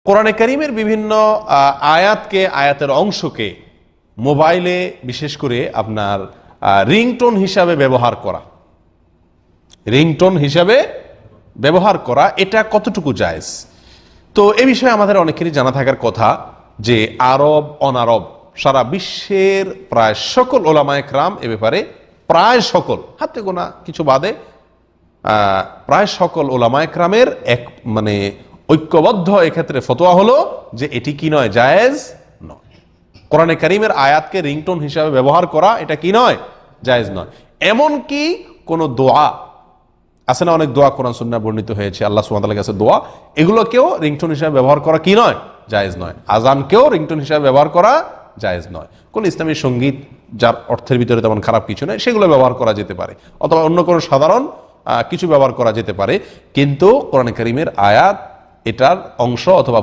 কোরআনে কারীমের বিভিন্ন আয়াতকে, আয়াতের অংশকে মোবাইলে বিশেষ করে আপনার রিংটোন হিসাবে ব্যবহার করা, রিংটোন হিসাবে ব্যবহার করা, এটা কতটুকু জায়েজ? তো এ বিষয়ে আমাদের অনেকেরই জানা থাকার কথা যে আরব অনারব সারা বিশ্বের প্রায় সকল ওলামায়ে কেরাম এ ব্যাপারে, প্রায় সকল, হাতে গোনা কিছু বাদে প্রায় সকল ওলামায়ে কেরামের এক মানে ঐক্যবদ্ধ এক্ষেত্রে ফতোয়া হলো যে এটি কি নয়, জায়েজ নয়। কোরআনে কারীমের আয়াতকে রিংটোন হিসাবে ব্যবহার করা এটা কি নয়, জায়েজ নয়। এমনকি কোন দোয়া আছে না, অনেক দোয়া কোরআন সুন্নাহ বর্ণিত হয়েছে আল্লাহ সুবহানাহু ওয়া তাআলার কাছে দোয়া, এগুলোকেও রিংটোন হিসাবে ব্যবহার করা কি নয়, জায়েজ নয়। আজানকেও রিংটোন হিসাবে ব্যবহার করা জায়েজ নয়। কোন ইসলামী সঙ্গীত যার অর্থের ভিতরে তেমন খারাপ কিছু নয় সেগুলো ব্যবহার করা যেতে পারে, অথবা অন্য কোনো সাধারণ কিছু ব্যবহার করা যেতে পারে, কিন্তু কোরআনে কারীমের আয়াত এটার অংশ অথবা